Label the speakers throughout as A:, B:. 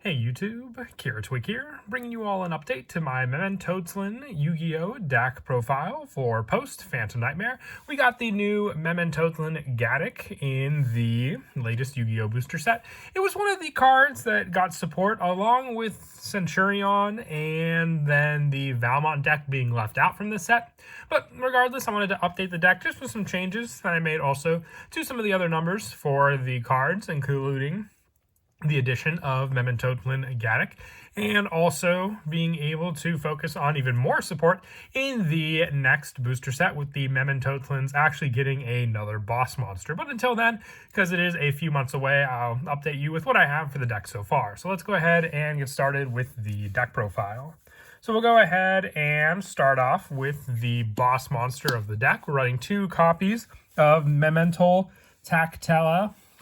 A: Hey YouTube, Twig here, bringing you all an update to my Mementotlan Yugioh deck profile for post-Phantom Nightmare. We got the new Mementotlan Gaddick in the latest Yu-Gi-Oh! Booster set. It was one of the cards that got support along with Centurion and then the Valmont deck being left out from this set. But regardless, I wanted to update the deck just with some changes that I made also to some of the other numbers for the cards, including the addition of Mementotlan Gaddick, and also being able to focus on even more support in the next booster set with the Mementotlans actually getting another boss monster. But until then, because it is a few months away, I'll update you with what I have for the deck so far. So let's go ahead and get started with the deck profile. So we'll go ahead and start off with the boss monster of the deck. We're running 2 copies of Mementotlan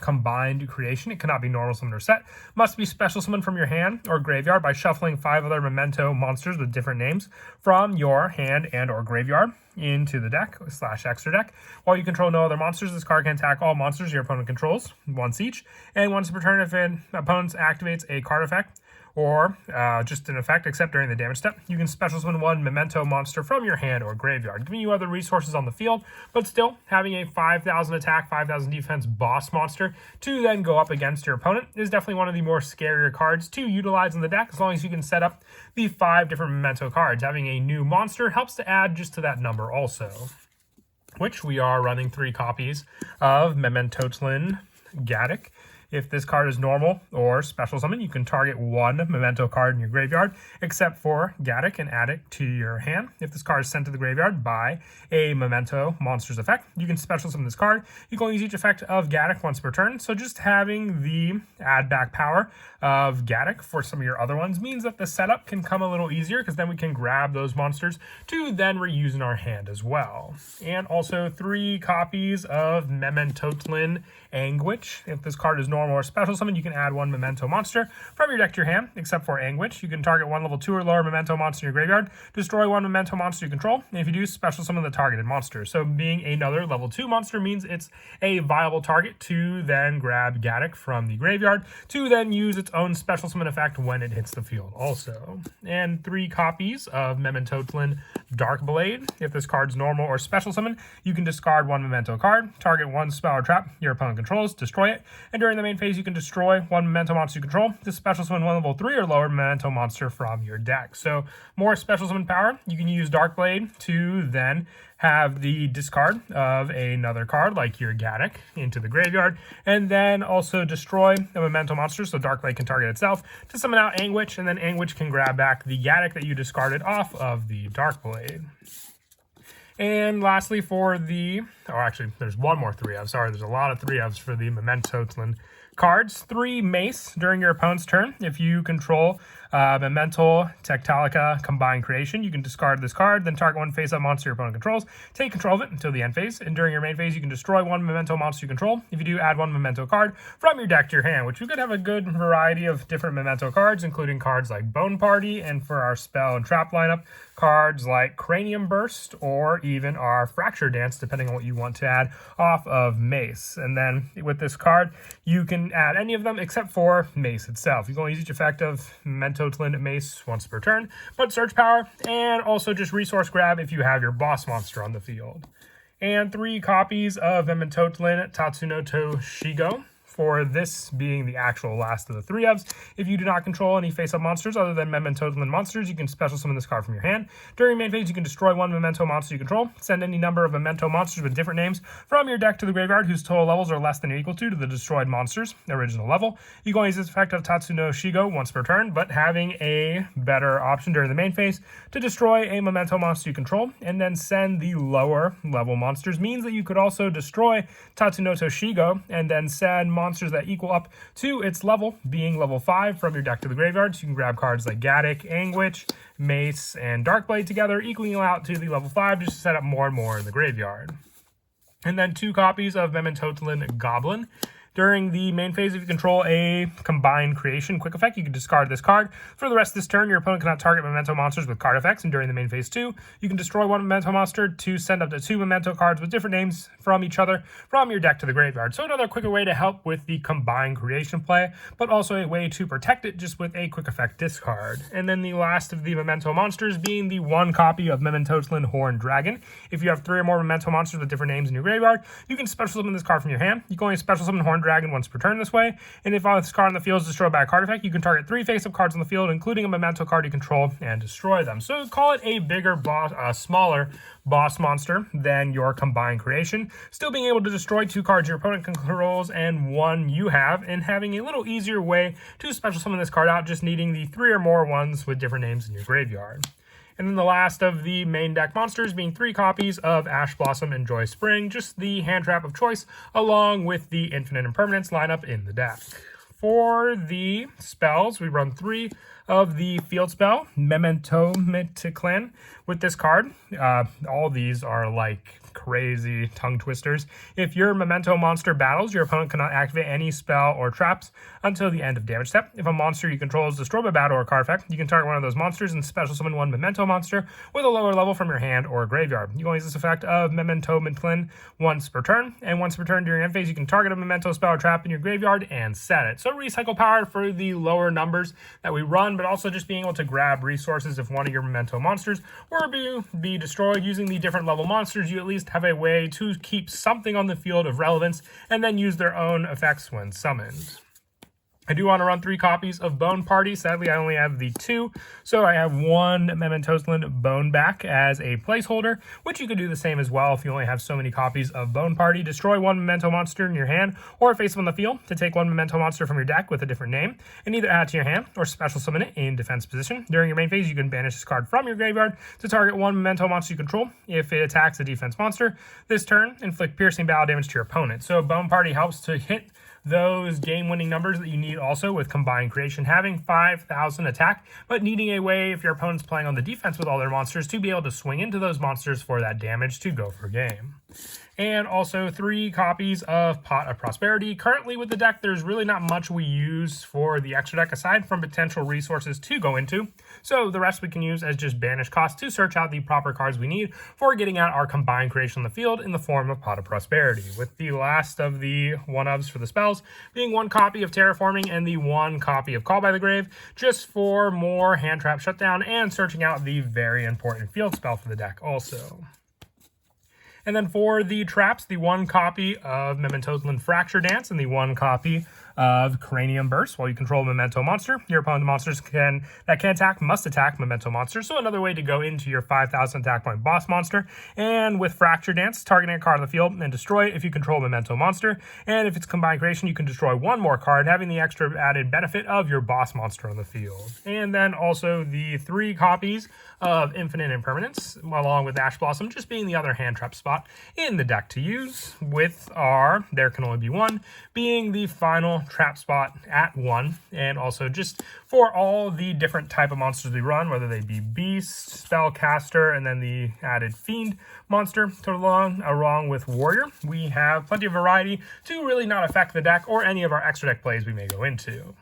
A: Combined Creation. It cannot be normal summon or set. Must be special summon from your hand or graveyard by shuffling 5 other Memento monsters with different names from your hand and or graveyard into the deck / extra deck. While you control no other monsters, this card can attack all monsters your opponent controls once each. And once per turn, if an opponent activates a card effect or just an effect except during the damage step, you can special summon 1 Memento monster from your hand or graveyard, giving you other resources on the field, but still having a 5,000 attack, 5,000 defense boss monster to then go up against your opponent is definitely one of the more scarier cards to utilize in the deck, as long as you can set up the 5 different Memento cards. Having a new monster helps to add just to that number also, which we are running 3 copies of Mementotlan Gaddick. If this card is normal or special summon, you can target 1 Memento card in your graveyard, except for Gaddick, and add it to your hand. If this card is sent to the graveyard by a Memento monster's effect, you can special summon this card. You can only use each effect of Gaddick once per turn, so just having the add back power of Gaddick for some of your other ones means that the setup can come a little easier, because then we can grab those monsters to then reuse in our hand as well. And also 3 copies of Mementotlan Anguish. If this card is normal or special summon, you can add 1 Memento monster from your deck to your hand, except for Anguish. You can target 1 level 2 or lower Memento monster in your graveyard, destroy 1 Memento monster you control, and if you do, special summon the targeted monster. So being another level 2 monster means it's a viable target to then grab Gaddick from the graveyard to then use its own special summon effect when it hits the field also. And 3 copies of Mementotlan Darkblade. If this card's normal or special summon, you can discard 1 Memento card, target 1 spell or trap your opponent controls, destroy it, and during the main phase you can destroy 1 Memento monster you control to special summon 1 level 3 or lower Memento monster from your deck. So more special summon power. You can use Darkblade to then have the discard of another card like your Gaddick into the graveyard, and then also destroy a Memento monster, so Darkblade can target itself to summon out Anguish, and then Anguish can grab back the Gaddick that you discarded off of the Darkblade. And lastly for the, oh actually there's one more 3-of, sorry, there's a lot of 3-ofs for the Mementotlan cards. 3 Mace during your opponent's turn. If you control Mementotlan Combined Creation, you can discard this card, then target 1 face-up monster your opponent controls, take control of it until the end phase, and during your main phase you can destroy 1 Memento monster you control. If you do, add 1 Memento card from your deck to your hand, which we could have a good variety of different Memento cards, including cards like Bone Party, and for our spell and trap lineup, cards like Cranium Burst, or even our Fracture Dance, depending on what you want to add off of Mace. And then with this card, you can add any of them except for Mace itself. You can only use each effect of Mementotlan Mace once per turn, but search power, and also just resource grab if you have your boss monster on the field. And 3 copies of Mementotlan Tatsunoto Shigo, for this being the actual last of the 3-ofs. If you do not control any face-up monsters other than Mementotlan monsters, you can special summon this card from your hand. During main phase, you can destroy 1 Memento monster you control, send any number of Memento monsters with different names from your deck to the graveyard whose total levels are less than or equal to the destroyed monster's original level. You can only use this effect of Tatsuno Shigo once per turn, but having a better option during the main phase to destroy a Memento monster you control and then send the lower level monsters means that you could also destroy Tatsunoto Shigo and then send monsters that equal up to its level, being level 5, from your deck to the graveyard. So you can grab cards like Gaddick, Anguish, Mace, and Darkblade together, equaling out to the level 5 just to set up more and more in the graveyard. And then 2 copies of Mementotlan Goblin. During the main phase, if you control a combined creation quick effect, you can discard this card. For the rest of this turn, your opponent cannot target memento monsters with card effects, and during the main phase 2, you can destroy one memento monster to send up to 2 memento cards with different names from each other from your deck to the graveyard. So another quicker way to help with the combined creation play, but also a way to protect it just with a quick effect discard. And then the last of the memento monsters being the 1 copy of Mementotlan Horned Dragon. If you have 3 or more memento monsters with different names in your graveyard, you can special summon this card from your hand. You can only special summon Horned Dragon once per turn this way, and if this card on the field is destroyed by a card effect, you can target 3 face-up cards on the field, including a memento card you control, and destroy them. So call it a bigger boss, smaller boss monster than your combined creation, still being able to destroy 2 cards your opponent controls and 1 you have, and having a little easier way to special summon this card out, just needing the 3 or more ones with different names in your graveyard. And then the last of the main deck monsters being 3 copies of Ash Blossom and Joy Spring, just the hand trap of choice, along with the Infinite Impermanence lineup in the deck. For the spells, we run 3 of the field spell, Mementotlan, with this card. All these are like crazy tongue twisters. If your memento monster battles, your opponent cannot activate any spell or traps until the end of damage step. If a monster you control is destroyed by battle or card effect, you can target one of those monsters and special summon 1 memento monster with a lower level from your hand or graveyard. You can use this effect of Mementotlan once per turn, and once per turn during end phase, you can target a memento spell or trap in your graveyard and set it. So recycle power for the lower numbers that we run, but also just being able to grab resources if one of your memento monsters were to be destroyed. Using the different level monsters, you at least have a way to keep something on the field of relevance and then use their own effects when summoned. I do want to run 3 copies of Bone Party. Sadly, I only have the 2, so I have 1 Mementotlan Bone back as a placeholder, which you could do the same as well if you only have so many copies of Bone Party. Destroy 1 memento monster in your hand or face on the field to take 1 memento monster from your deck with a different name and either add to your hand or special summon it in defense position. During your main phase, you can banish this card from your graveyard to target 1 memento monster you control. If it attacks a defense monster this turn, inflict piercing battle damage to your opponent. So Bone Party helps to hit those game-winning numbers that you need also with combined creation, having 5,000 attack, but needing a way, if your opponent's playing on the defense with all their monsters, to be able to swing into those monsters for that damage to go for game. And also 3 copies of Pot of Prosperity. Currently with the deck, there's really not much we use for the extra deck aside from potential resources to go into. So the rest we can use as just banish costs to search out the proper cards we need for getting out our combined creation on the field in the form of Pot of Prosperity. With the last of the one-ofs for the spells being 1 copy of Terraforming and the 1 copy of Call by the Grave, just for more hand trap shutdown and searching out the very important field spell for the deck also. And then for the traps, the 1 copy of Mementotlan Fracture Dance and the 1 copy of Cranium Burst. While you control a memento monster, your opponent's monsters that can attack must attack memento monsters. So another way to go into your 5,000 attack point boss monster. And with Fracture Dance, targeting a card on the field and destroy it if you control a memento monster. And if it's combined creation, you can destroy 1 more card, having the extra added benefit of your boss monster on the field. And then also the 3 copies of Infinite Impermanence, along with Ash Blossom, just being the other hand trap spot in the deck to use, with our There Can Only Be One being the final trap spot at 1, and also just for all the different type of monsters we run, whether they be Beast, Spellcaster, and then the added Fiend monster along with Warrior. We have plenty of variety to really not affect the deck or any of our extra deck plays we may go into.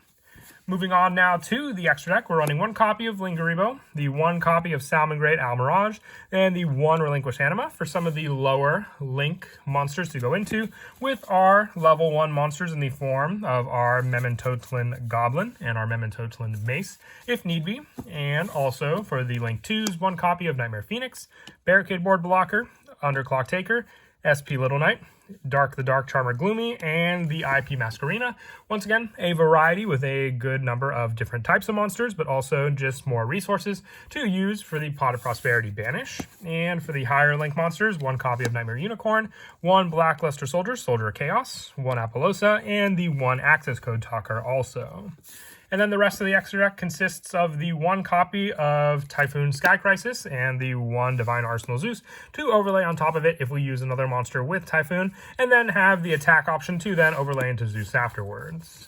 A: Moving on now to the extra deck, we're running 1 copy of Lingaribo, the 1 copy of Salmongrade Almirage, and the 1 Relinquished Anima for some of the lower link monsters to go into, with our level 1 monsters in the form of our Mementotlan Goblin and our Mementotlan Mace, if need be. And also for the link 2s, 1 copy of Nightmare Phoenix, Barricade Board Blocker, Underclock Taker, SP Little Knight, Dark the Dark Charmer Gloomy, and the IP Masquerena. Once again, a variety with a good number of different types of monsters, but also just more resources to use for the Pot of Prosperity Banish. And for the higher link monsters, 1 copy of Nightmare Unicorn, 1 Blackluster Soldier, Soldier of Chaos, 1 Apollosa, and the 1 Access Code Talker also. And then the rest of the extra deck consists of the 1 copy of Typhoon Sky Crisis and the 1 Divine Arsenal Zeus to overlay on top of it if we use another monster with Typhoon, and then have the attack option to then overlay into Zeus afterwards.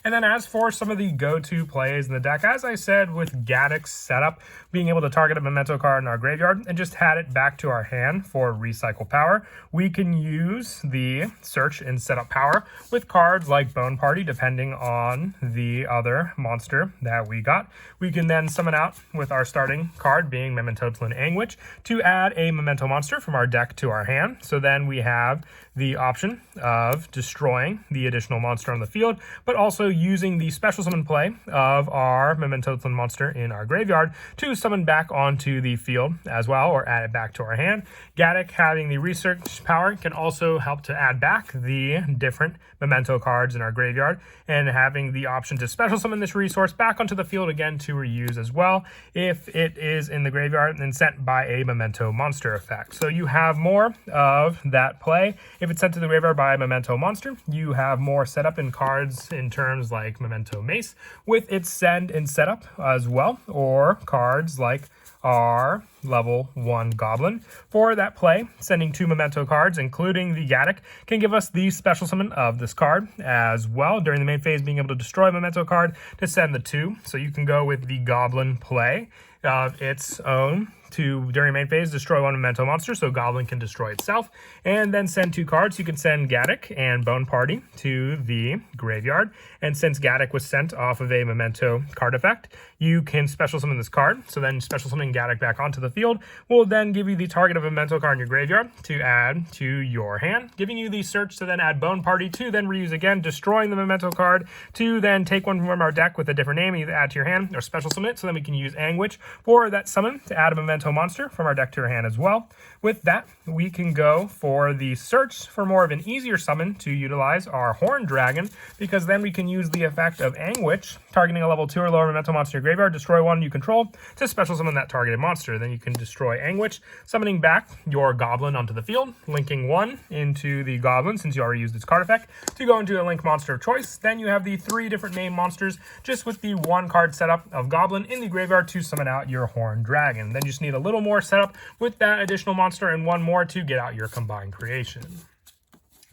A: And then as for some of the go-to plays in the deck, as I said with Gaddock's setup, being able to target a memento card in our graveyard and just add it back to our hand for recycle power, we can use the search and setup power with cards like Bone Party, depending on the other monster that we got. We can then summon out with our starting card being Mementotlan Yugioh to add a memento monster from our deck to our hand. So then we have the option of destroying the additional monster on the field, but also using the special summon play of our Mementotlan monster in our graveyard to summon back onto the field as well, or add it back to our hand. Gaddock having the research power can also help to add back the different memento cards in our graveyard, and having the option to special summon this resource back onto the field again to reuse as well if it is in the graveyard and sent by a memento monster effect. So you have more of that play. If it's sent to the graveyard by a memento monster, you have more setup in cards in terms like Memento Mace with its send and setup as well, or cards like our level 1 Goblin. For that play, sending 2 memento cards, including the Gaddock, can give us the special summon of this card as well. During the main phase, being able to destroy a memento card to send the 2. So you can go with the Goblin play of its own to, during main phase, destroy 1 memento monster, so Goblin can destroy itself, and then send 2 cards. You can send Gaddock and Bone Party to the graveyard, and since Gaddock was sent off of a memento card effect, you can special summon this card. So then special summoning Gaddock back onto the field will then give you the target of a memento card in your graveyard to add to your hand, giving you the search to then add Bone Party to then reuse again, destroying the memento card to then take one from our deck with a different name, either add to your hand or special summon it, so then we can use Anguish for that summon to add a memento monster from our deck to our hand as well. With that, we can go for the search for more of an easier summon to utilize our Horned Dragon, because then we can use the effect of Anguish, targeting a level 2 or lower memento monster in your graveyard, destroy one you control to special summon that targeted monster. Then you can destroy Anguish, summoning back your Goblin onto the field, linking 1 into the Goblin since you already used its card effect to go into a link monster of choice. Then you have the 3 different name monsters just with the 1 card setup of Goblin in the graveyard to summon out your Horned Dragon. Then you just need a little more setup with that additional monster and 1 more to get out your combined creation.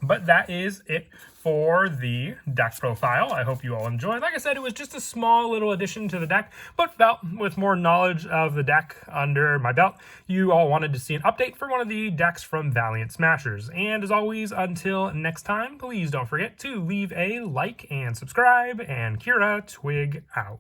A: But that is it for the deck profile. I hope you all enjoyed. Like I said, it was just a small little addition to the deck, but felt with more knowledge of the deck under my belt, you all wanted to see an update for one of the decks from Valiant Smashers. And as always, until next time, please don't forget to leave a like and subscribe, and Kira Twig out.